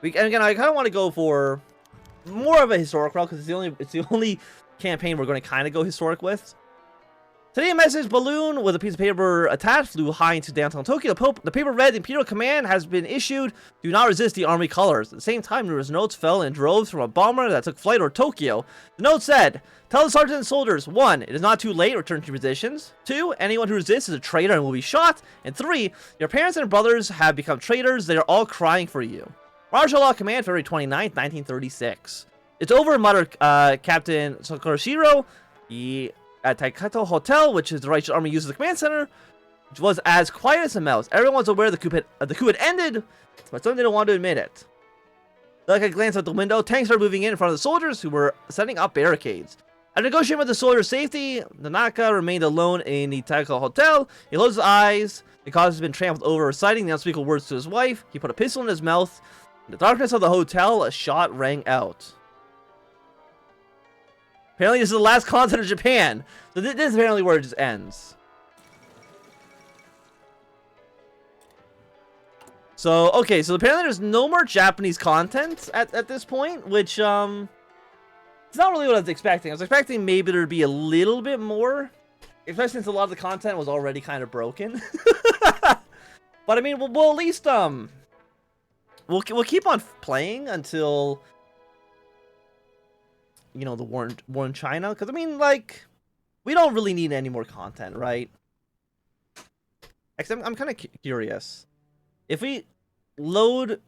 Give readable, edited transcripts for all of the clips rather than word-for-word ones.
And again, I kind of want to go for more of a historic route because it's the only campaign we're going to kind of go historic with. Today, a message balloon with a piece of paper attached flew high into downtown Tokyo. The paper read, Imperial command has been issued. Do not resist the army colors. At the same time, numerous notes fell in droves from a bomber that took flight over Tokyo. The note said, tell the sergeant and soldiers, 1. It is not too late. Return to your positions. 2. Anyone who resists is a traitor and will be shot. And 3. Your parents and brothers have become traitors. They are all crying for you. Martial law command, February 29th, 1936. It's over, muttered Captain Sakurashiro. He at Taikato Hotel, which is the Righteous Army uses the command center, which was as quiet as a mouse. Everyone was aware the coup had ended, but some didn't want to admit it. Like a glance out the window, tanks started moving in front of the soldiers who were setting up barricades. After negotiating with the soldiers' safety, Nanaka remained alone in the Taikato Hotel. He closed his eyes. The cause has been trampled over, reciting the unspeakable words to his wife. He put a pistol in his mouth. In the darkness of the hotel, a shot rang out. Apparently, this is the last continent of Japan. So this is apparently where it just ends. So, okay, so apparently there's no more Japanese content at this point, which, it's not really what I was expecting. I was expecting maybe there'd be a little bit more, especially since a lot of the content was already kind of broken. But, I mean, we'll at least, we'll keep on playing until, you know, the war in China, because I mean, like, we don't really need any more content, right? Actually, I'm kind of curious if we load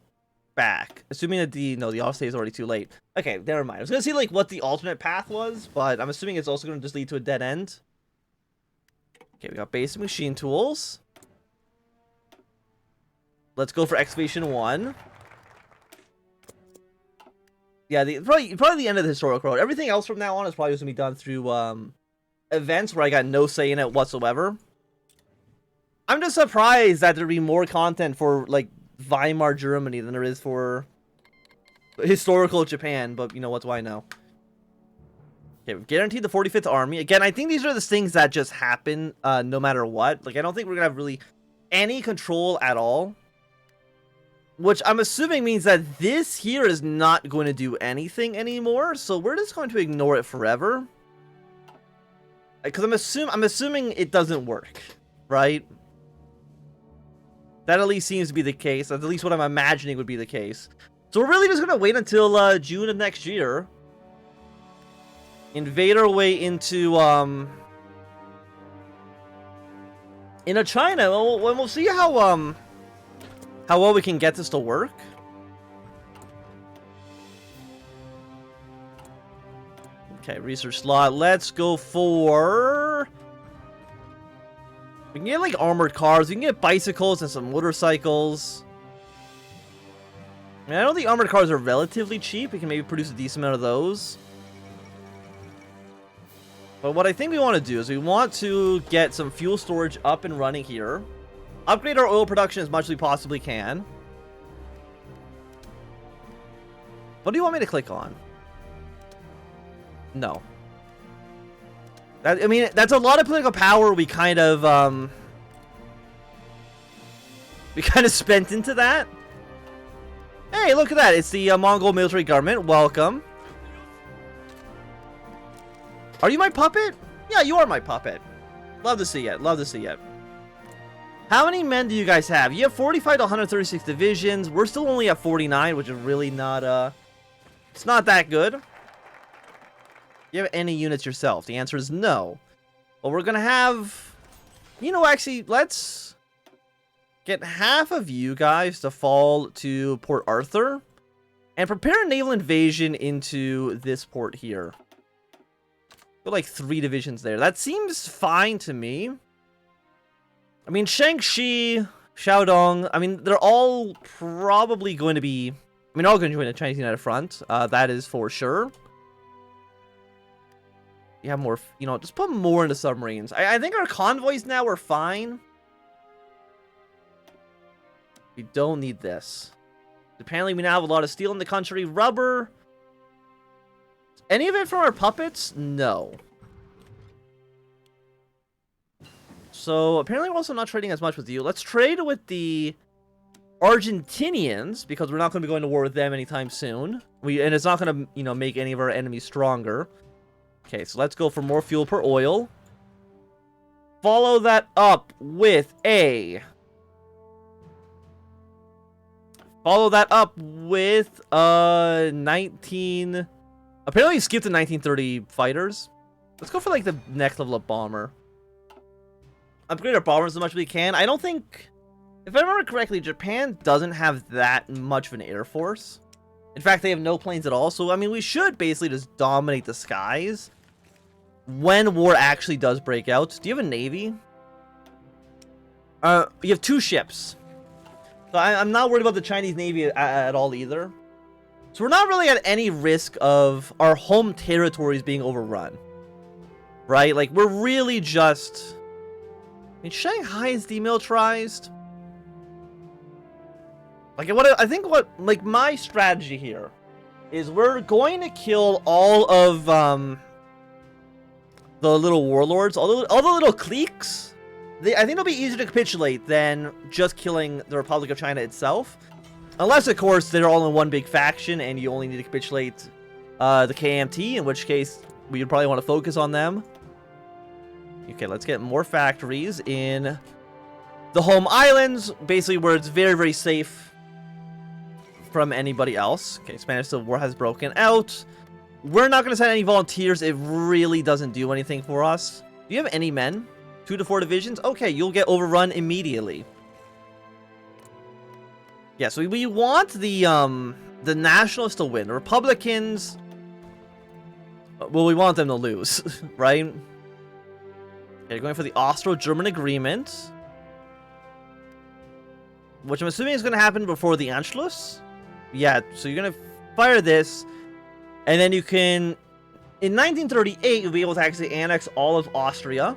back, assuming that the off state is already too late. Okay, never mind. I was gonna see like what the alternate path was, but I'm assuming it's also gonna just lead to a dead end. Okay, we got basic machine tools. Let's go for excavation 1. Yeah, probably the end of the historic road. Everything else from now on is probably just gonna be done through events where I got no say in it whatsoever. I'm just surprised that there'd be more content for like Weimar Germany than there is for historical Japan, but you know what do I know? Okay, we've guaranteed the 45th Army. Again, I think these are the things that just happen no matter what. Like, I don't think we're gonna have really any control at all. Which I'm assuming means that this here is not going to do anything anymore, so we're just going to ignore it forever. Because I'm assuming it doesn't work, right? That at least seems to be the case. That's at least what I'm imagining would be the case. So we're really just going to wait until June of next year. Invade our way into China. We'll see how well we can get this to work. Okay, research slot. Let's go for... We can get, like, armored cars. We can get bicycles and some motorcycles. I mean, I know the armored cars are relatively cheap. We can maybe produce a decent amount of those. But what I think we want to do is we want to get some fuel storage up and running here. Upgrade our oil production as much as we possibly can. What do you want me to click on? No. I mean, that's a lot of political power we kind of spent into that. Hey, look at that. It's the Mongol military government. Welcome. Are you my puppet? Yeah, you are my puppet. Love to see it. Love to see it. How many men do you guys have? You have 45 to 136 divisions. We're still only at 49, which is really not, it's not that good. Do you have any units yourself? The answer is no. Well, we're gonna have... You know, actually, let's get half of you guys to fall to Port Arthur. And prepare a naval invasion into this port here. Put like 3 divisions there. That seems fine to me. I mean, Shaanxi, Shaodong, I mean, they're all probably going to be... I mean, all going to join the Chinese United Front. That is for sure. You have more, you know, just put more into submarines. I think our convoys now are fine. We don't need this. Apparently, we now have a lot of steel in the country. Rubber. Any of it from our puppets? No. So, apparently we're also not trading as much with you. Let's trade with the Argentinians, because we're not going to be going to war with them anytime soon. And it's not going to, you know, make any of our enemies stronger. Okay, so let's go for more fuel per oil. Follow that up with a... Follow that up with 19... Apparently you skipped the 1930 fighters. Let's go for like the next level of bomber. Upgrade our bombers as much as we can. I don't think... If I remember correctly, Japan doesn't have that much of an air force. In fact, they have no planes at all. So, I mean, we should basically just dominate the skies when war actually does break out. Do you have a navy? You have 2 ships. So I'm not worried about the Chinese navy at all either. So we're not really at any risk of our home territories being overrun. Right? Like, we're really just... I mean, Shanghai is demilitarized. Like, my strategy here is we're going to kill all of, the little warlords, all the little cliques. I think it'll be easier to capitulate than just killing the Republic of China itself. Unless, of course, they're all in one big faction and you only need to capitulate, the KMT, in which case we would probably want to focus on them. Okay, let's get more factories in the home islands, basically where it's very, very safe from anybody else. Okay, Spanish Civil War has broken out. We're not going to send any volunteers. It really doesn't do anything for us. Do you have any men? 2 to 4 divisions? Okay, you'll get overrun immediately. Yeah, so we want the Nationalists to win. The Republicans, well, we want them to lose, right? Okay, going for the Austro-German agreement, which I'm assuming is going to happen before the Anschluss. Yeah, so you're going to fire this, and then you can, in 1938, you'll be able to actually annex all of Austria.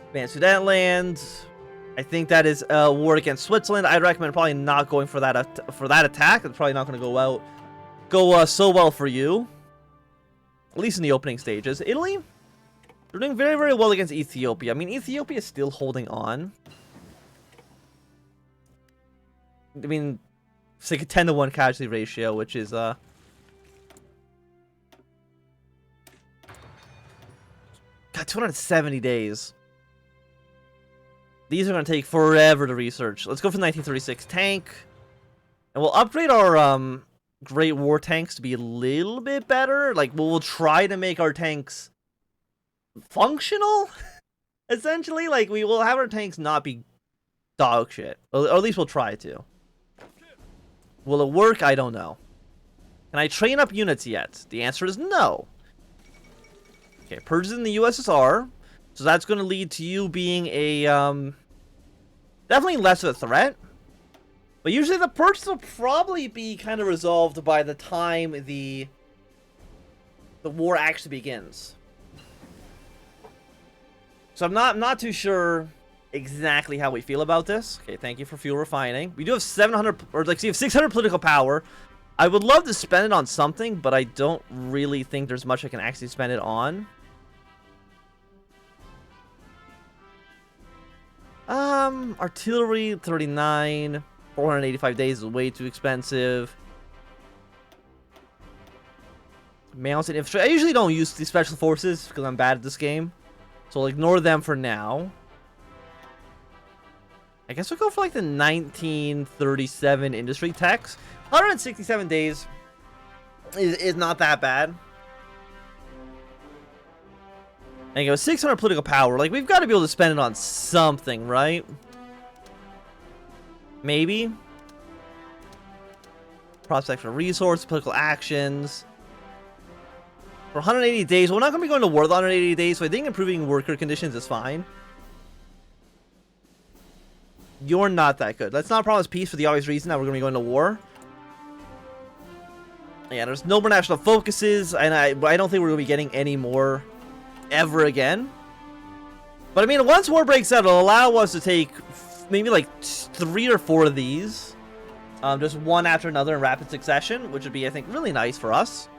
Advance to that land. I think that is a war against Switzerland. I'd recommend probably not going for that attack. It's probably not going to go so well for you, at least in the opening stages. Italy, they're doing very, very well against Ethiopia. I mean, Ethiopia is still holding on. I mean, it's like a 10-to-1 casualty ratio, which is, got 270 days. These are going to take forever to research. Let's go for the 1936 tank. And we'll upgrade our, Great War tanks to be a little bit better. Like, we'll try to make our tanks functional, essentially. Like, we will have our tanks not be dog shit. Or at least we'll try to. Will it work? I don't know. Can I train up units yet? The answer is no. Okay, purges in the USSR. So that's going to lead to you being a, definitely less of a threat. But usually the purges will probably be kind of resolved by the time the war actually begins. So I'm not too sure exactly how we feel about this. Okay, thank you for fuel refining. We do have 700, or like, so you have 600 political power. I would love to spend it on something, but I don't really think there's much I can actually spend it on. Artillery, 39, 485 days is way too expensive. Mounted infantry. I usually don't use the special forces because I'm bad at this game. So I'll ignore them for now. I guess we'll go for like the 1937 industry techs. 167 days is not that bad. And you go 600 political power. Like, we've got to be able to spend it on something, right? Maybe. Prospect for resource, political actions. For 180 days, we're not going to be going to war the 180 days, so I think improving worker conditions is fine. You're not that good. Let's not promise peace for the obvious reason that we're going to be going to war. Yeah, there's no more national focuses, and I don't think we're going to be getting any more ever again. But I mean, once war breaks out, it'll allow us to take maybe like 3 or 4 of these. Just one after another in rapid succession, which would be, I think, really nice for us.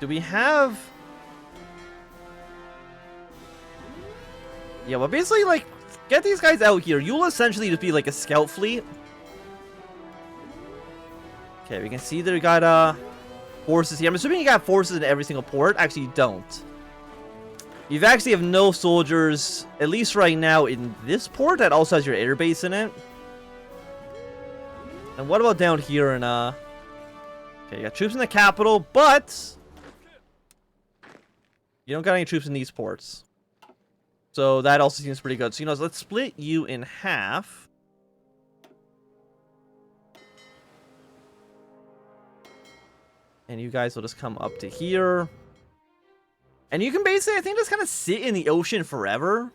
Do we have... Yeah, well, basically, like, get these guys out here. You'll essentially just be like a scout fleet. Okay, we can see that we got forces here. I'm assuming you got forces in every single port. Actually, you don't. You actually have no soldiers, at least right now, in this port that also has your air base in it. And what about down here in, okay, you got troops in the capital, but you don't got any troops in these ports. So that also seems pretty good. So, you know, let's split you in half. And you guys will just come up to here. And you can basically, I think, just kind of sit in the ocean forever.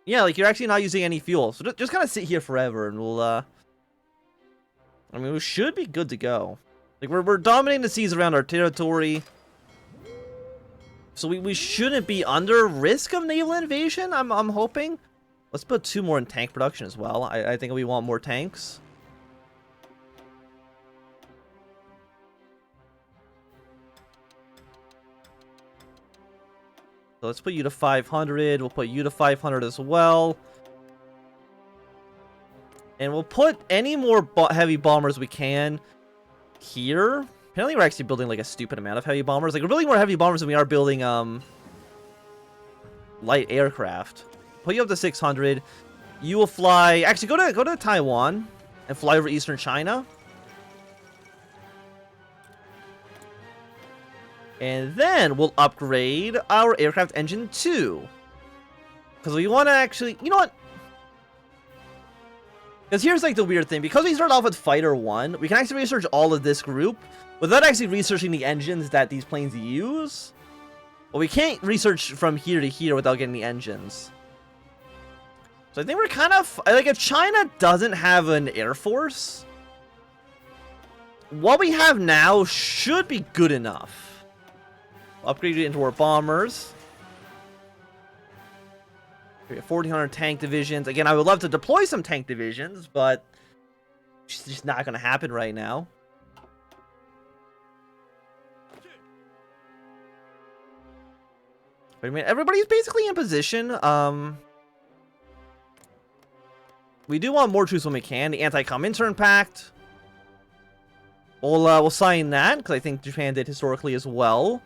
Yeah, like, you're actually not using any fuel. So just kind of sit here forever, and we'll, I mean, we should be good to go. Like, we're dominating the seas around our territory. So we shouldn't be under risk of naval invasion, I'm hoping. Let's put 2 more in tank production as well. I think we want more tanks. So let's put you to 500. We'll put you to 500 as well. And we'll put any more heavy bombers we can here. Apparently we're actually building like a stupid amount of heavy bombers. Like, we're building more heavy bombers than we are building light aircraft. Put you up to 600. You will fly. Actually, go to Taiwan and fly over eastern China. And then we'll upgrade our aircraft engine 2. Because we want to actually... You know what? Because here's like the weird thing. Because we start off with Fighter 1, we can actually research all of this group without actually researching the engines that these planes use. Well, we can't research from here to here without getting the engines. So I think we're kind of... Like, if China doesn't have an air force, what we have now should be good enough. Upgrade it into our bombers. We have 1,400 tank divisions. Again, I would love to deploy some tank divisions, but it's just not going to happen right now. But I mean, everybody's basically in position. We do want more troops when we can. The anti-Comintern Pact. We'll sign that because I think Japan did historically as well.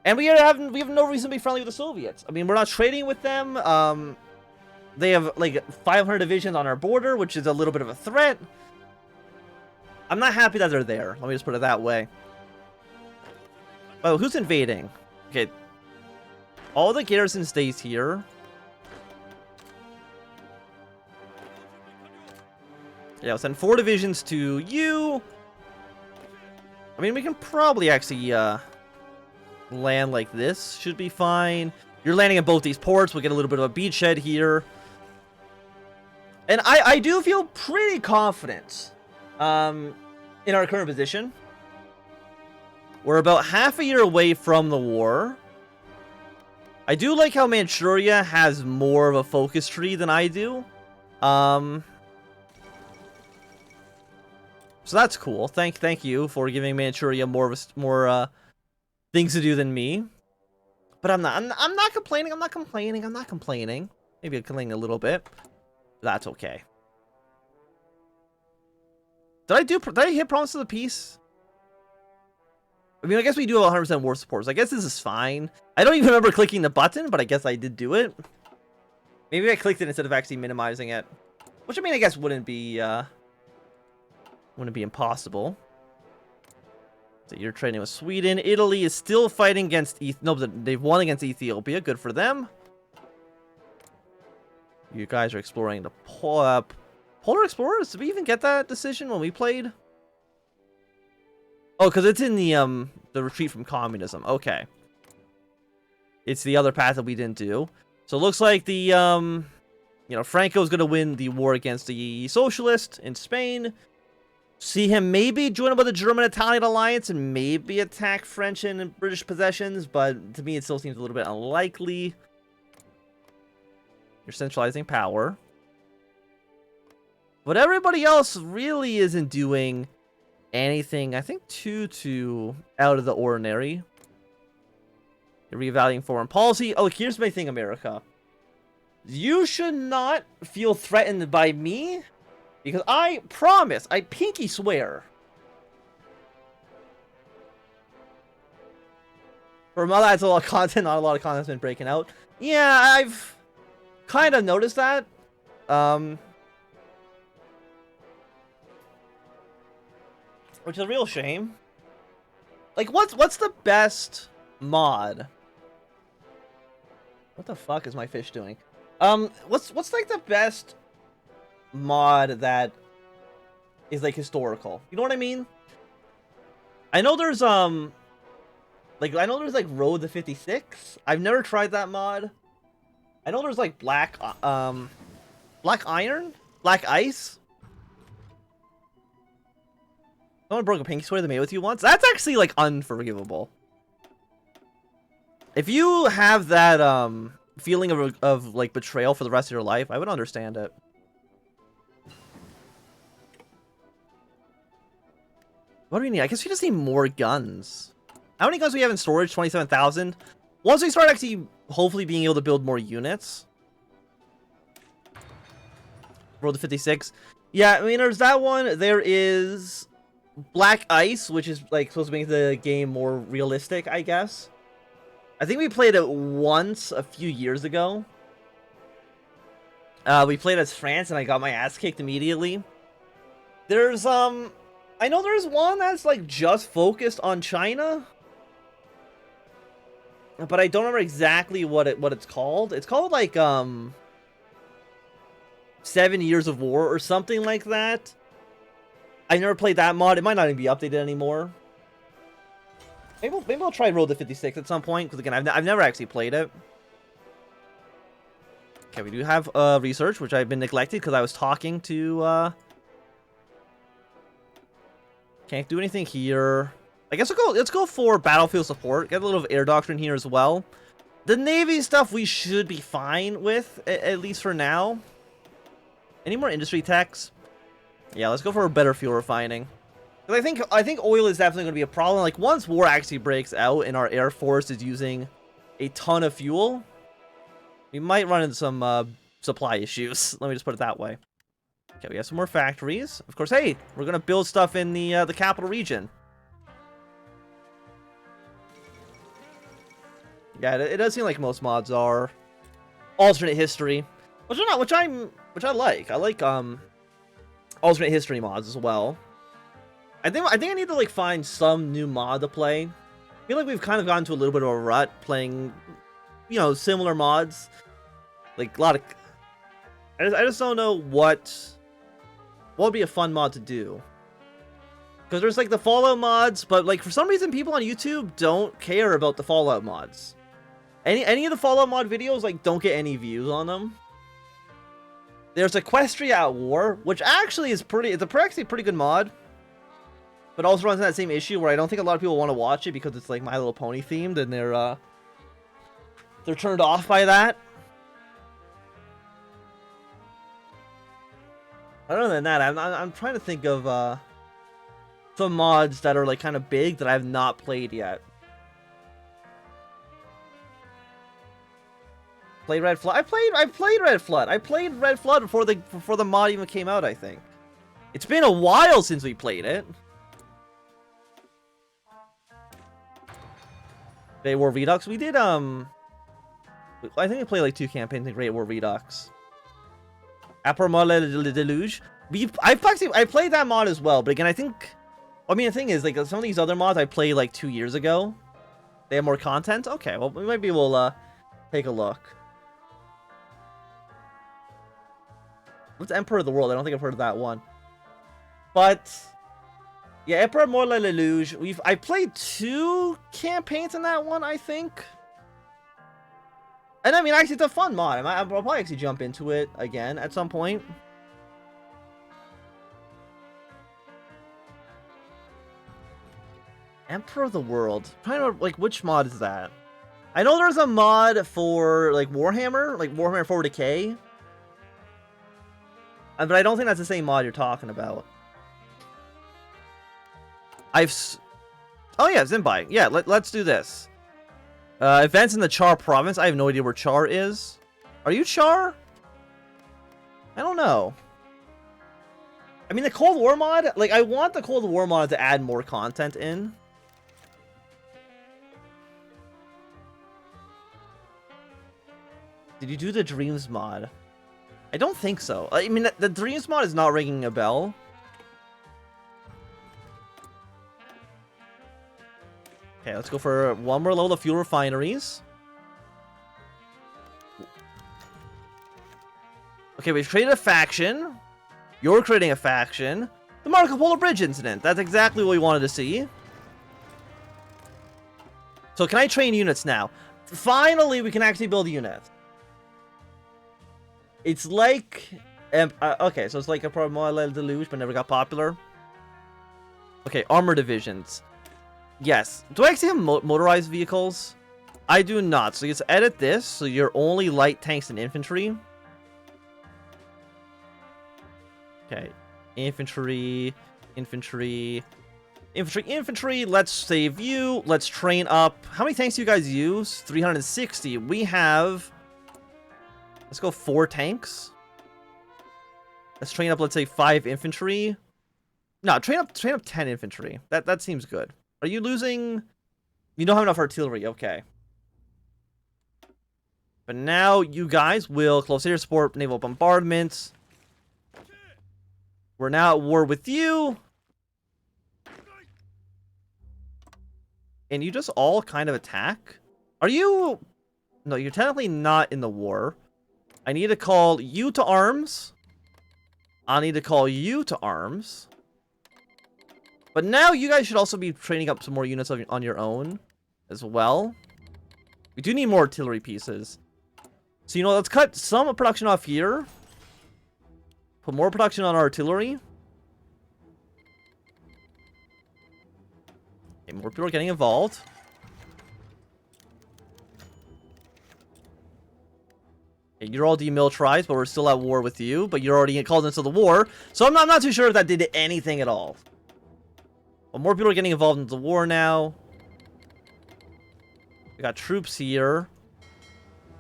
And we have no reason to be friendly with the Soviets. I mean, we're not trading with them. They have like 500 divisions on our border, which is a little bit of a threat. I'm not happy that they're there. Let me just put it that way. Oh, who's invading? Okay. All the garrison stays here. Yeah, I'll send 4 divisions to you. I mean, we can probably actually land like this. Should be fine. You're landing at both these ports. We'll get a little bit of a beachhead here. And I do feel pretty confident in our current position. We're about half a year away from the war. I do like how Manchuria has more of a focus tree than I do. So that's cool. Thank you for giving Manchuria more things to do than me. But I'm not complaining. I'm not complaining. Maybe I'm complaining a little bit. That's okay. Did I hit Promise of the Peace? I mean, I guess we do have 100% war support, so I guess this is fine. I don't even remember clicking the button, but I guess I did do it. Maybe I clicked it instead of actually minimizing it. Which, I mean, I guess wouldn't be impossible. So you're trading with Sweden. Italy is still fighting against... No, they've won against Ethiopia. Good for them. You guys are exploring the Polar Explorers. Did we even get that decision when we played? Oh, because it's in the retreat from communism. Okay. It's the other path that we didn't do. So it looks like the, you know, Franco's going to win the war against the socialists in Spain. See him maybe join up with the German-Italian alliance and maybe attack French and British possessions, but to me it still seems a little bit unlikely. You're centralizing power. But everybody else really isn't doing anything, I think, too out of the ordinary. You're reevaluating foreign policy. Oh, here's my thing, America. You should not feel threatened by me, because I promise, I pinky swear. For a mod that's a lot of content, not a lot of content's been breaking out. Yeah, I've kind of noticed that. Which is a real shame. Like, what's the best mod? What the fuck is my fish doing? What's like the best mod that is like historical? You know what I mean? I know there's like Road to 56. I've never tried that mod. I know there's like Black Iron? Black Ice? Someone broke a pinky swear they made with you once? That's actually like unforgivable. If you have that feeling of like betrayal for the rest of your life, I would understand it. What do we need? I guess we just need more guns. How many guns do we have in storage? 27,000. Once we start actually hopefully being able to build more units. Road to 56. Yeah, I mean, there's that one. There is Black Ice, which is like supposed to make the game more realistic, I guess. I think we played it once a few years ago. We played as France, and I got my ass kicked immediately. There's I know there's one that's like just focused on China, but I don't remember exactly what it's called. It's called like 7 Years of War or something like that. I never played that mod. It might not even be updated anymore. Maybe I'll try Road to 56 at some point, because again, I've never actually played it. Okay, we do have research, which I've been neglected because I was talking to. Can't do anything here. I guess let's go for battlefield support. Get a little of air doctrine here as well. The Navy stuff we should be fine with, at least for now. Any more industry techs? Yeah, let's go for a better fuel refining. I think oil is definitely going to be a problem. Like, once war actually breaks out and our Air Force is using a ton of fuel, we might run into some supply issues. Let me just put it that way. Okay, we have some more factories. Of course, hey, we're going to build stuff in the capital region. Yeah, it does seem like most mods are alternate history, which I like. I like alternate history mods as well. I think I need to like find some new mod to play. I feel like we've kind of gotten to a little bit of a rut playing, you know, similar mods. Like a lot of, I just don't know what would be a fun mod to do. Because there's like the Fallout mods, but like for some reason people on YouTube don't care about the Fallout mods. Any of the Fallout mod videos like don't get any views on them. There's Equestria at War, which actually is actually a pretty good mod. But also runs into that same issue where I don't think a lot of people want to watch it because it's like My Little Pony themed, and they're turned off by that. Other than that, I'm trying to think of some mods that are like kind of big that I have not played yet. Played Red Flood. I played Red Flood. I played Red Flood before the mod even came out, I think. It's been a while since we played it. Great War Redux. We did I think we played like 2 campaigns in Great War Redux. Ep.4 Deluge. I played that mod as well, but again, I mean, the thing is, like, some of these other mods I played like 2 years ago. They have more content? Okay, well, maybe we'll take a look. What's Emperor of the World? I don't think I've heard of that one. But yeah, Ep.4 Deluge. I played 2 campaigns in that one, I think. And I mean, actually, it's a fun mod. I'll probably actually jump into it again at some point. Emperor of the World. I'm trying to remember, like, which mod is that? I know there's a mod for like Warhammer 40K. But I don't think that's the same mod you're talking about. Oh yeah, Zimbai. Yeah, let's do this. Events in the Char province. I have no idea where Char is. Are you Char? I don't know. I mean, the Cold War mod, like, I want the Cold War mod to add more content in. Did you do the Dreams mod? I don't think so. I mean, the Dreams mod is not ringing a bell. Okay, let's go for one more level of fuel refineries. Okay, we've created a faction. You're creating a faction. The Marco Polo Bridge incident. That's exactly what we wanted to see. So can I train units now? Finally, we can actually build units. It's like... okay, so it's like a Promo Deluge, but never got popular. Okay, armor divisions. Yes. Do I actually have motorized vehicles? I do not. So let's edit this. So you're only light tanks and infantry. Okay. Infantry. Let's save you. Let's train up. How many tanks do you guys use? 360. We have... Let's go 4 tanks. Let's train up, let's say, 5 infantry. No, train up 10 infantry. That seems good. Are you losing... You don't have enough artillery. Okay. But now you guys will close air support, naval bombardments. We're now at war with you. And you just all kind of attack? Are you... No, you're technically not in the war. I need to call you to arms. I need to call you to arms. But now you guys should also be training up some more units on your own as well. We do need more artillery pieces. So, you know, let's cut some production off here. Put more production on artillery. Okay, more people are getting involved. Okay, you're all demilitarized, but we're still at war with you. But you're already called into the war. So I'm not too sure if that did anything at all. But more people are getting involved in the war now. We got troops here.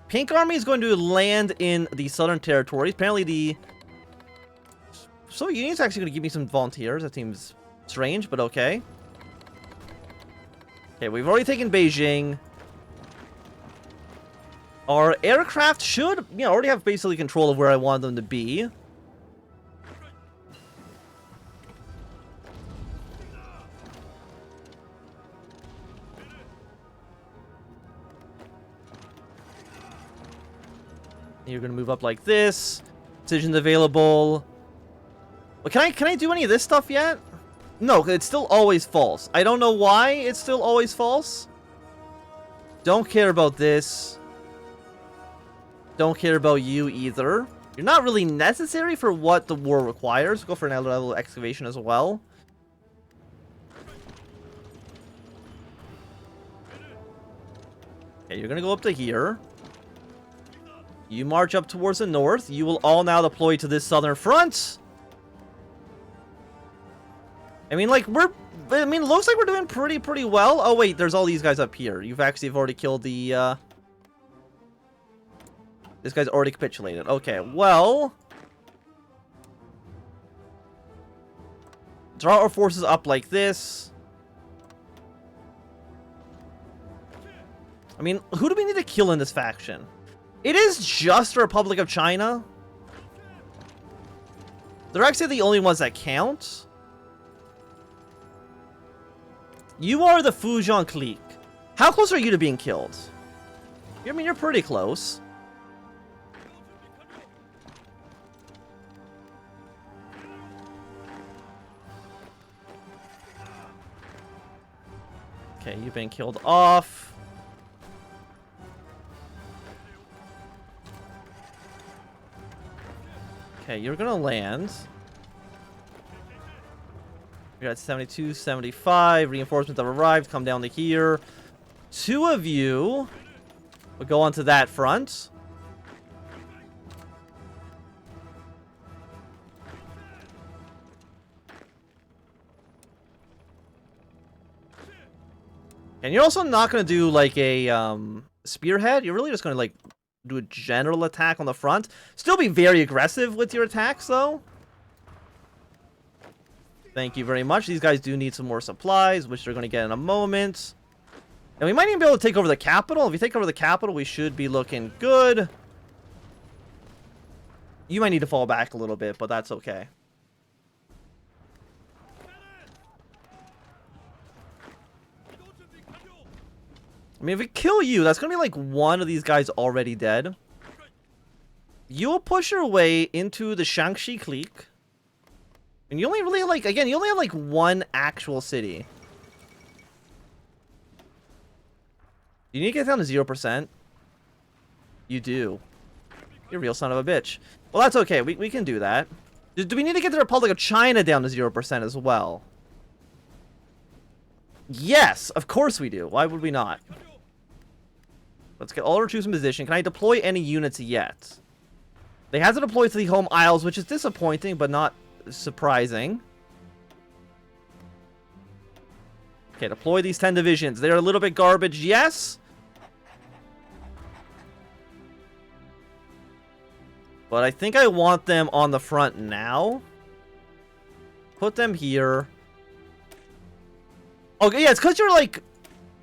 Pink Army is going to land in the southern territories. Apparently the Soviet Union is actually going to give me some volunteers. That seems strange, but okay. Okay, we've already taken Beijing. Our aircraft should, you know, already have basically control of where I want them to be. You're gonna move up like this. Decisions available. Well, can I do any of this stuff yet? No, it's still always false. I don't know why it's still always false. Don't care about this. Don't care about you either. You're not really necessary for what the war requires. Go for another level of excavation as well. Okay, you're gonna go up to here. You march up towards the north. You will all now deploy to this southern front. I mean, like, it looks like we're doing pretty well. Oh, wait, there's all these guys up here. You've actually already killed the, This guy's already capitulated. Okay, well... Draw our forces up like this. I mean, who do we need to kill in this faction? It is just the Republic of China. They're actually the only ones that count. You are the Fujian clique. How close are you to being killed? I mean, you're pretty close. Okay, you've been killed off. Okay, you're gonna land. We got 72, 75. Reinforcements have arrived. Come down to here. 2 of you will go onto that front. And you're also not going to do like a spearhead. You're really just going to like do a general attack on the front. Still be very aggressive with your attacks, though. Thank you very much. These guys do need some more supplies, which they're going to get in a moment. And we might even be able to take over the capital. If we take over the capital, we should be looking good. You might need to fall back a little bit, but that's okay. I mean, if we kill you, that's going to be like one of these guys already dead. You'll push your way into the Shangxi clique. And you only really like, again, you only have like one actual city. You need to get down to 0%. You do. You're a real son of a bitch. Well, that's okay. We can do that. Do we need to get the Republic of China down to 0% as well? Yes, of course we do. Why would we not? Let's get all our troops in position. Can I deploy any units yet? They have to deploy to the home isles, which is disappointing, but not surprising. Okay, deploy these 10 divisions. They're a little bit garbage, yes. But I think I want them on the front now. Put them here. Okay, yeah, it's because you're like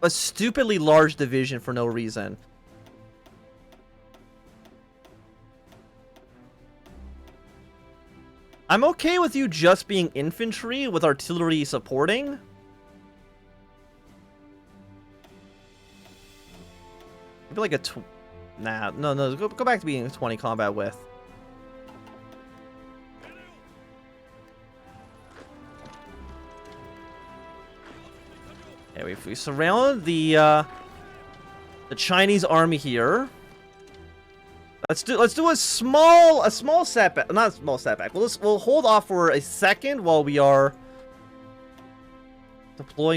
a stupidly large division for no reason. I'm okay with you just being infantry with artillery supporting. Maybe like a nah, no, go back to being a 20 combat with. Okay, if we surround the Chinese army here. Let's do a small setback, not a small setback. We'll hold off for a second while we are deploying